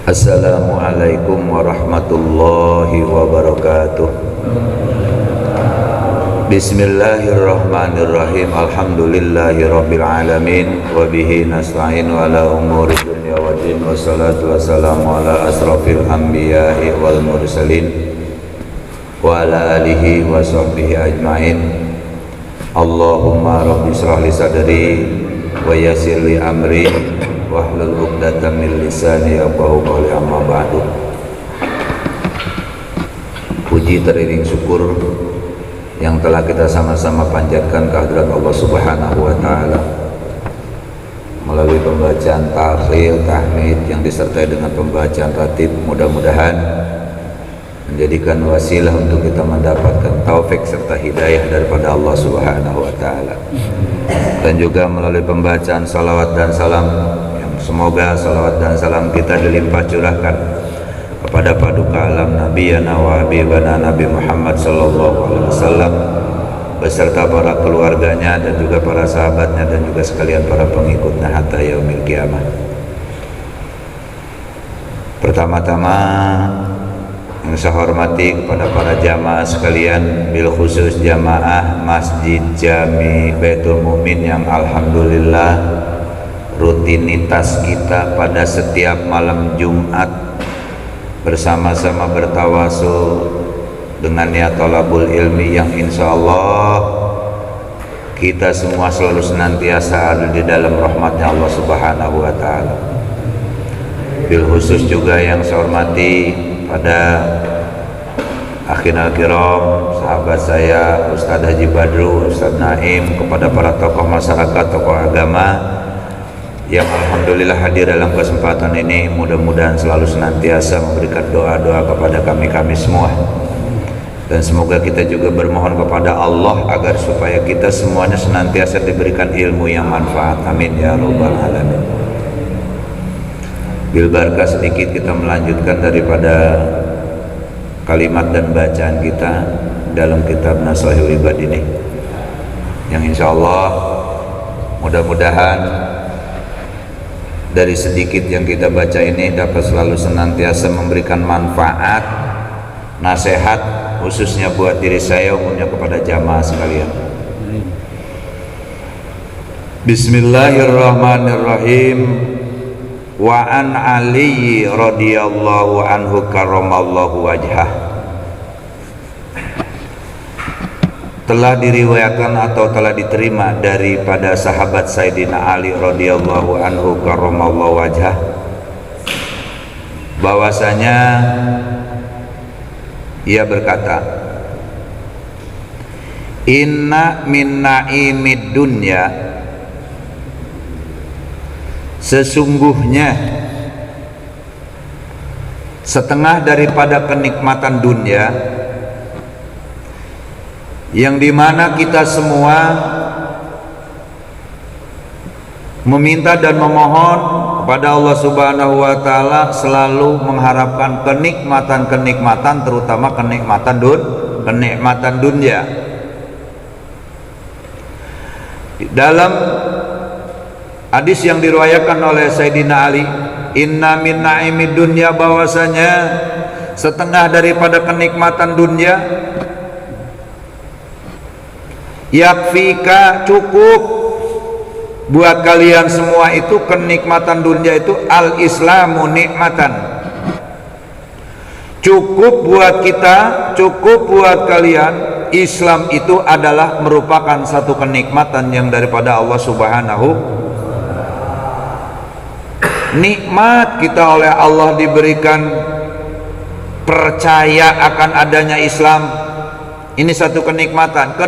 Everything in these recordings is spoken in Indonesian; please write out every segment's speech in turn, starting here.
Assalamualaikum warahmatullahi wabarakatuh. Bismillahirrahmanirrahim. Alhamdulillahi rabbil alamin. Wabihi nasta'inu ala umuri dunya wa din. Wassalatu wassalamu ala asrafil anbiya'i wal mursalin wa ala alihi wa sahbihi ajma'in. Allahumma rabbi shrah li sadri wa yassir li amri wahlul 'uqdatam min lisani yafqahu qawli, amma ba'du. Puji teriring syukur yang telah kita sama-sama panjatkan kehadirat Allah Subhanahu wa taala melalui pembacaan tahlil, tahmid yang disertai dengan pembacaan ratib, mudah-mudahan menjadikan wasilah untuk kita mendapatkan taufik serta hidayah daripada Allah Subhanahu wa taala. Dan juga melalui pembacaan salawat dan salam, semoga salawat dan salam kita dilimpah curahkan kepada paduka alam nabiyana wa habibana Nabi Muhammad sallallahu alaihi wasallam beserta para keluarganya dan juga para sahabatnya dan juga sekalian para pengikutnya hatta yaumil qiyamah. Pertama-tama yang saya hormati kepada para jamaah sekalian, bil khusus jamaah Masjid Jami Baitul Mumin yang alhamdulillah rutinitas kita pada setiap malam Jumat bersama-sama bertawasul dengan niat thalabul ilmi yang insya Allah kita semua selalu senantiasa ada di dalam rahmatnya Allah Subhanahu wa ta'ala. Bil khusus juga yang saya hormati pada akhirul kiram, sahabat saya Ustadz Haji Badru, Ustadz Naim, kepada para tokoh masyarakat, tokoh agama yang alhamdulillah hadir dalam kesempatan ini, mudah-mudahan selalu senantiasa memberikan doa-doa kepada kami semua. Dan semoga kita juga bermohon kepada Allah agar supaya kita semuanya senantiasa diberikan ilmu yang manfaat. Amin ya rabbal alamin. Bil barakah sedikit kita melanjutkan daripada kalimat dan bacaan kita dalam kitab Nashahul Ibad ini, yang insya Allah mudah-mudahan dari sedikit yang kita baca ini dapat selalu senantiasa memberikan manfaat, nasihat khususnya buat diri saya, umumnya kepada jamaah sekalian. Bismillahirrahmanirrahim. Wa an Ali radhiyallahu anhu karramallahu wajhah. Telah diriwayatkan atau telah diterima daripada sahabat Sayyidina Ali radhiyallahu anhu karramallahu wajhah bahwasanya ia berkata, inna min na'imid dunya, sesungguhnya setengah daripada kenikmatan dunia yang dimana kita semua meminta dan memohon kepada Allah Subhanahu wa ta'ala selalu mengharapkan kenikmatan-kenikmatan, terutama kenikmatan dunia. Dalam hadis yang diriwayatkan oleh Sayyidina Ali, inna min na'imid dunya, bahwasanya setengah daripada kenikmatan dunia, yakfika, cukup buat kalian semua itu kenikmatan dunia itu, al-islamu nikmatan, cukup buat kita, cukup buat kalian, Islam itu adalah merupakan satu kenikmatan yang daripada Allah Subhanahu. Nikmat kita oleh Allah diberikan percaya akan adanya Islam. Ini satu kenikmatan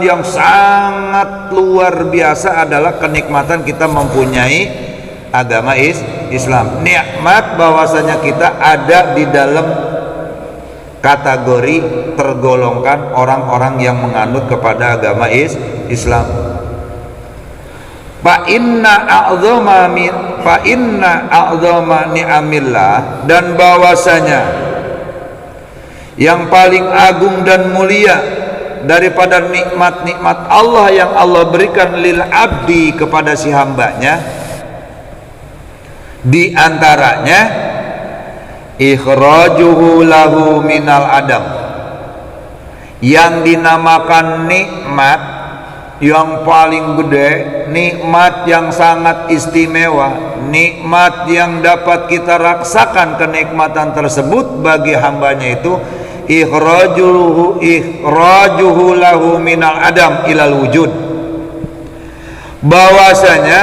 yang sangat luar biasa adalah kenikmatan kita mempunyai agama Islam. Nikmat bahwasanya kita ada di dalam kategori tergolongkan orang-orang yang menganut kepada agama Islam. Fa inna a'dzama ni'amillah, dan bahwasanya yang paling agung dan mulia daripada nikmat-nikmat Allah yang Allah berikan lil abdi kepada si hambanya, di antaranya ikhrajuhu lahu minal adam, yang dinamakan nikmat yang paling gede, nikmat yang sangat istimewa, nikmat yang dapat kita rasakan kenikmatan tersebut bagi hambanya itu ikhrajuhu lahu minal adam ilal wujud, bahwasanya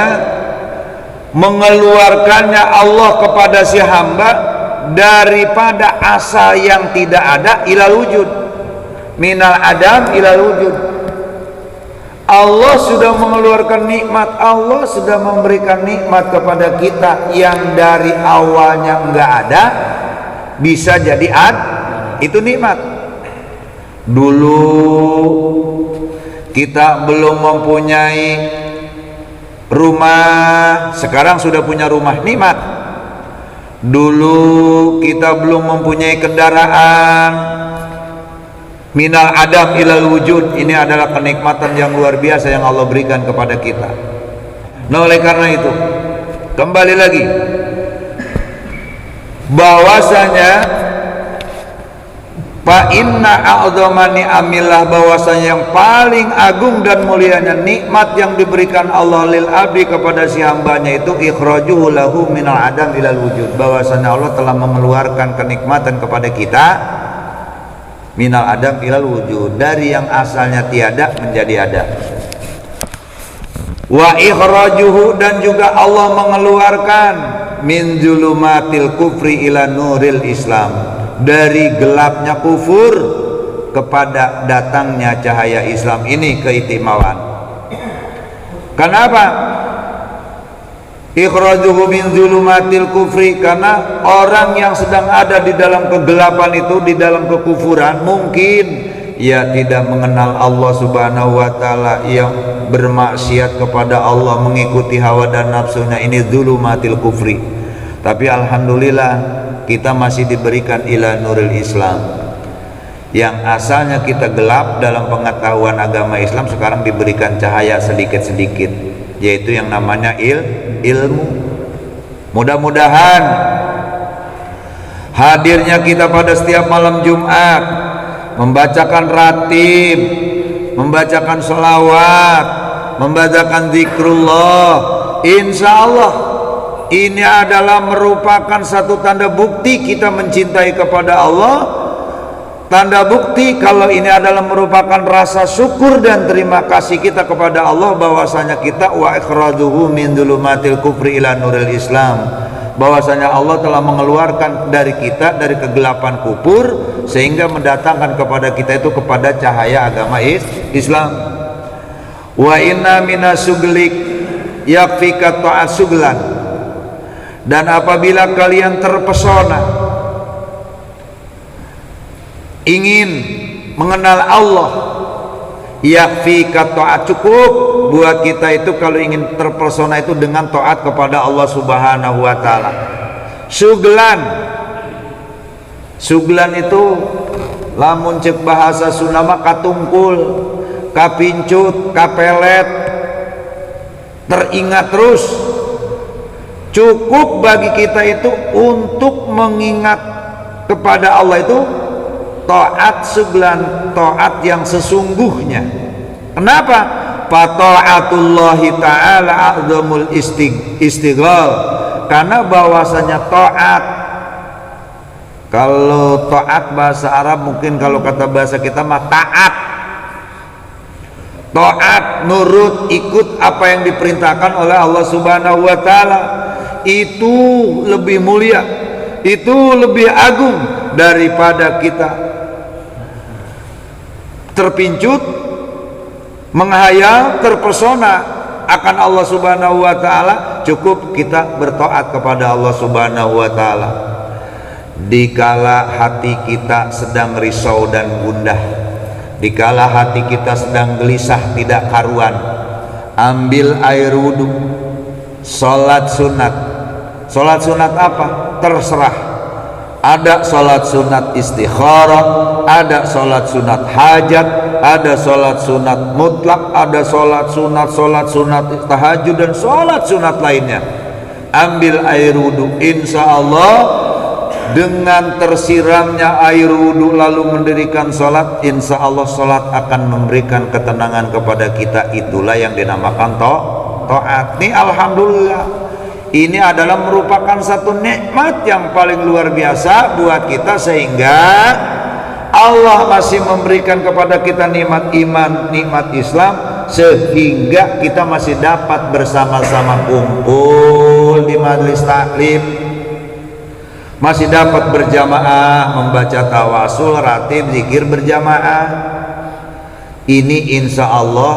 mengeluarkannya Allah kepada si hamba daripada asa yang tidak ada ilal wujud, minal adam ilal wujud. Allah sudah mengeluarkan nikmat, Allah sudah memberikan nikmat kepada kita yang dari awalnya enggak ada bisa jadi itu nikmat. Dulu kita belum mempunyai rumah, sekarang sudah punya rumah, nikmat. Dulu kita belum mempunyai kendaraan, minal adam ilal wujud, ini adalah kenikmatan yang luar biasa yang Allah berikan kepada kita. Nah, oleh karena itu kembali lagi bahwasanya fa inna a'dhamani amillah, bahwasanya yang paling agung dan mulianya nikmat yang diberikan Allah lil abdi kepada si hambanya itu ikhrajuhu lahu minal adam ilal wujud, bahwasanya Allah telah mengeluarkan kenikmatan kepada kita minal adam ilal wujud, dari yang asalnya tiada menjadi ada. Wa ikhrajuhu, dan juga Allah mengeluarkan min zulumatil kufri ila nuril islam, dari gelapnya kufur kepada datangnya cahaya Islam. Ini keistimewaan. Kenapa ikhrajuhu min zulumatil kufri? Karena orang yang sedang ada di dalam kegelapan itu, di dalam kekufuran, mungkin ia tidak mengenal Allah subhanahu wa ta'ala, yang bermaksiat kepada Allah, mengikuti hawa dan nafsunya, ini zulumatil kufri. Tapi alhamdulillah kita masih diberikan ila nuril Islam, yang asalnya kita gelap dalam pengetahuan agama Islam, sekarang diberikan cahaya sedikit-sedikit, yaitu yang namanya ilmu. Mudah-mudahan hadirnya kita pada setiap malam Jumat, membacakan ratib, membacakan sholawat, membacakan zikrullah, insya Allah ini adalah merupakan satu tanda bukti kita mencintai kepada Allah, tanda bukti kalau ini adalah merupakan rasa syukur dan terima kasih kita kepada Allah, bahwasanya kita wa ikhrajuhu min dzulumatil kufri ila nuril Islam, bahwasanya Allah telah mengeluarkan dari kita dari kegelapan kufur sehingga mendatangkan kepada kita itu kepada cahaya agama Islam. Wa inna minasuglik yakfika ta'at suglan, dan apabila kalian terpesona ingin mengenal Allah, yakfika ta'at, cukup buat kita itu kalau ingin terpesona itu dengan taat kepada Allah subhanahu wa ta'ala. Suglan itu lamun cek bahasa Sunda mah katungkul, kapincut, kapelet, teringat terus. Cukup bagi kita itu untuk mengingat kepada Allah itu taat suglan, taat yang sesungguhnya. Kenapa? Fata'atullahi ta'ala a'zamul istighal, karena bahwasanya taat, kalau taat bahasa Arab mungkin kalau kata bahasa kita mah taat, nurut, ikut apa yang diperintahkan oleh Allah subhanahu wa ta'ala, itu lebih mulia, itu lebih agung daripada kita terpincut, menghayal, terpesona akan Allah subhanahu wa ta'ala. Cukup kita bertaat kepada Allah subhanahu wa ta'ala. Dikala hati kita sedang risau dan gundah, dikala hati kita sedang gelisah tidak karuan, ambil air wudhu, sholat sunat. Sholat sunat apa? Terserah. Ada sholat sunat istikharah, ada sholat sunat hajat, ada sholat sunat mutlak, ada sholat sunat tahajud, dan sholat sunat lainnya. Ambil air wudhu, insya Allah dengan tersiramnya air wudhu lalu mendirikan sholat, insya Allah sholat akan memberikan ketenangan kepada kita. Itulah yang dinamakan taat. Ini alhamdulillah, ini adalah merupakan satu nikmat yang paling luar biasa buat kita, sehingga Allah masih memberikan kepada kita nikmat iman, nikmat Islam, sehingga kita masih dapat bersama-sama kumpul di majelis taklim, masih dapat berjamaah membaca tawasul, ratib, zikir berjamaah. Ini insya Allah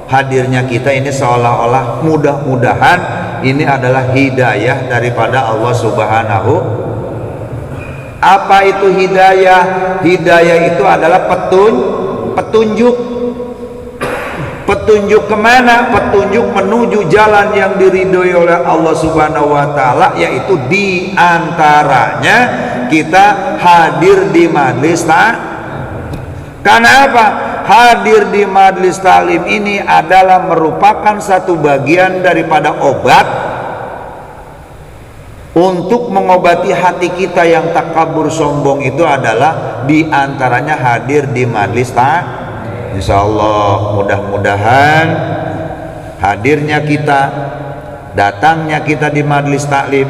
hadirnya kita ini seolah-olah, mudah-mudahan ini adalah hidayah daripada Allah Subhanahu. Apa itu hidayah? Hidayah itu adalah petunjuk. Petunjuk kemana? Petunjuk menuju jalan yang diridhoi oleh Allah Subhanahu wa ta'ala, yaitu diantaranya kita hadir di majelis taklim. Karena apa? Hadir di majelis taklim ini adalah merupakan satu bagian daripada obat untuk mengobati hati kita yang takabur sombong. Itu adalah diantaranya hadir di majelis taklim. Insya Allah mudah-mudahan hadirnya kita, datangnya kita di majelis taklim,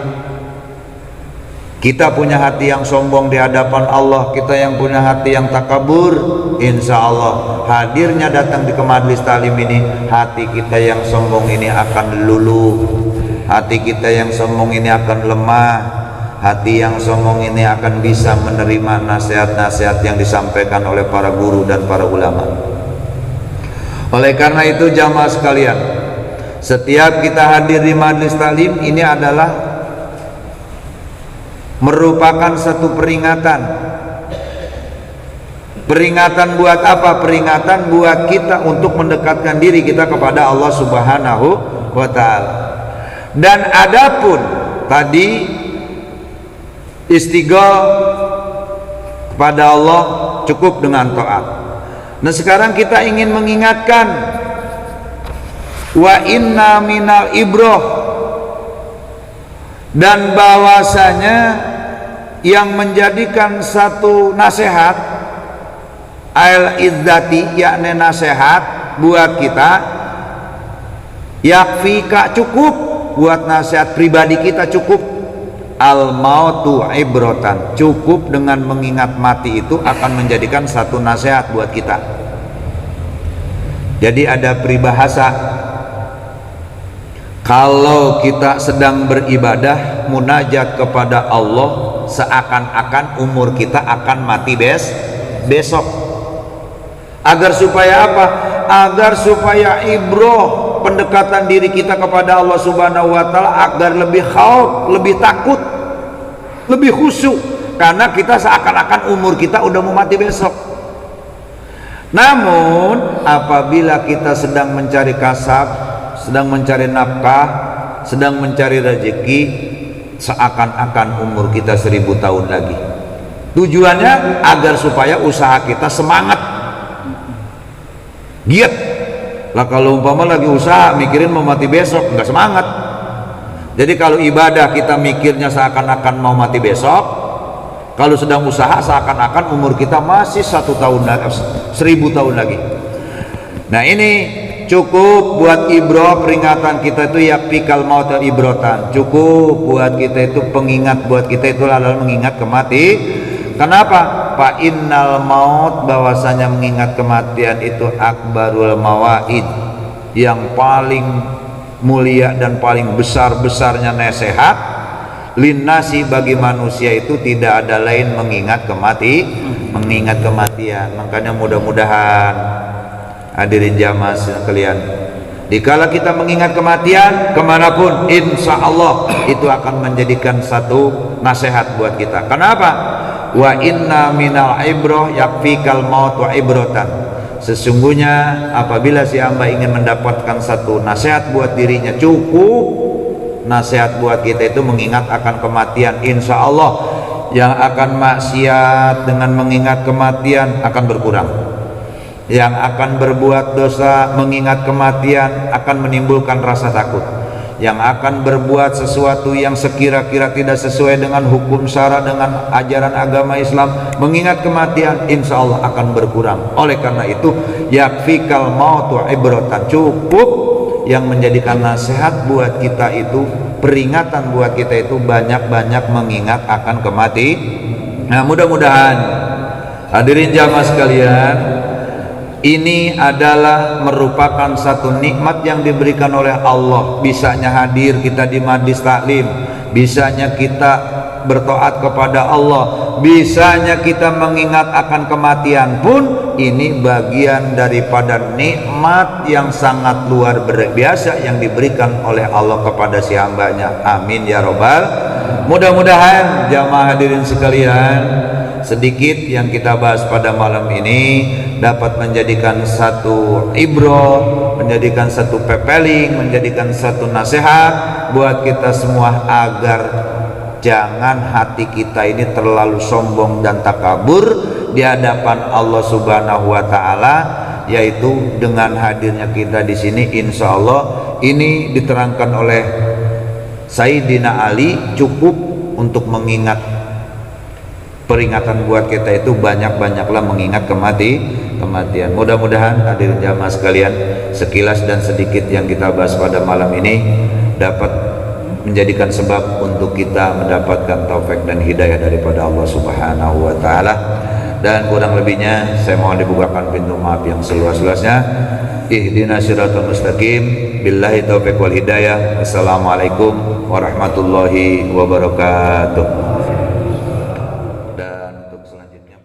kita punya hati yang sombong di hadapan Allah, kita yang punya hati yang takabur, insya Allah hadirnya datang di majelis taklim ini, hati kita yang sombong ini akan luluh, hati kita yang sombong ini akan lemah, hati yang sombong ini akan bisa menerima nasihat-nasihat yang disampaikan oleh para guru dan para ulama. Oleh karena itu jamaah sekalian, setiap kita hadir di majelis taklim ini adalah merupakan satu peringatan. Peringatan buat apa? Peringatan buat kita untuk mendekatkan diri kita kepada Allah Subhanahu wa ta'ala. Dan adapun tadi istighfar kepada Allah cukup dengan taat. Nah sekarang kita ingin mengingatkan, wa inna minal ibroh, dan bahwasanya yang menjadikan satu nasihat al izzati, yakni nasihat buat kita, yakfika cukup buat nasihat pribadi kita, cukup al mautu ibrotan, cukup dengan mengingat mati itu akan menjadikan satu nasihat buat kita. Jadi ada peribahasa, kalau kita sedang beribadah munajat kepada Allah, seakan-akan umur kita akan mati besok. Agar supaya apa? Agar supaya ibroh pendekatan diri kita kepada Allah Subhanahu wa ta'ala, agar lebih khauf, lebih takut, lebih khusyuk, karena kita seakan-akan umur kita udah mau mati besok. Namun apabila kita sedang mencari kasab, sedang mencari nafkah, sedang mencari rezeki, seakan-akan umur kita 1000 tahun lagi. Tujuannya agar supaya usaha kita semangat, giat. Lah kalau umpama lagi usaha mikirin mau mati besok, nggak semangat. Jadi kalau ibadah kita mikirnya seakan-akan mau mati besok, kalau sedang usaha seakan-akan umur kita masih 1 tahun lagi, 1000 tahun lagi. Nah ini cukup buat ibroh, peringatan kita itu yakfikal maut ibrotan, cukup buat kita itu pengingat, buat kita itu adalah mengingat kemati. Kenapa? Fa innal maut, bahwasanya mengingat kematian itu akbarul mawaid, yang paling mulia dan paling besar-besarnya nasihat. Linnasi, bagi manusia itu tidak ada lain mengingat kematian. Makanya mudah-mudahan hadirin jamaah sekalian, dikala kita mengingat kematian kemanapun, insya Allah itu akan menjadikan satu nasihat buat kita. Kenapa? Wa inna minal ibroh yakfikal maut wa ibrotan, sesungguhnya apabila si hamba ingin mendapatkan satu nasihat buat dirinya, cukup nasihat buat kita itu mengingat akan kematian. Insya Allah yang akan maksiat dengan mengingat kematian akan berkurang, yang akan berbuat dosa mengingat kematian akan menimbulkan rasa takut, yang akan berbuat sesuatu yang sekira-kira tidak sesuai dengan hukum syara, dengan ajaran agama Islam, mengingat kematian, insya Allah akan berkurang. Oleh karena itu, yakfikal mautu ibratan, cukup yang menjadikan nasihat buat kita itu, peringatan buat kita itu, banyak-banyak mengingat akan kematian. Nah, mudah-mudahan hadirin jamaah sekalian, ini adalah merupakan satu nikmat yang diberikan oleh Allah. Bisanya hadir kita di majlis taklim, bisanya kita bertaat kepada Allah, bisanya kita mengingat akan kematian pun, ini bagian daripada nikmat yang sangat luar biasa yang diberikan oleh Allah kepada si hambanya. Amin ya robbal. Mudah-mudahan jamaah hadirin sekalian, sedikit yang kita bahas pada malam ini dapat menjadikan satu ibroh, menjadikan satu pepeling, menjadikan satu nasihat buat kita semua, agar jangan hati kita ini terlalu sombong dan takabur di hadapan Allah Subhanahu wa taala, yaitu dengan hadirnya kita di sini, insya Allah ini diterangkan oleh Sayyidina Ali, cukup untuk mengingat peringatan buat kita itu, banyak-banyaklah mengingat kematian. Mudah-mudahan hadirin jamaah sekalian, sekilas dan sedikit yang kita bahas pada malam ini dapat menjadikan sebab untuk kita mendapatkan taufik dan hidayah daripada Allah Subhanahu wa taala. Dan kurang lebihnya saya mohon dibukakan pintu maaf yang seluas-luasnya. Ihdinas siratal mustaqim, billahi taufik wal hidayah. Assalamualaikum warahmatullahi wabarakatuh. Dan untuk selanjutnya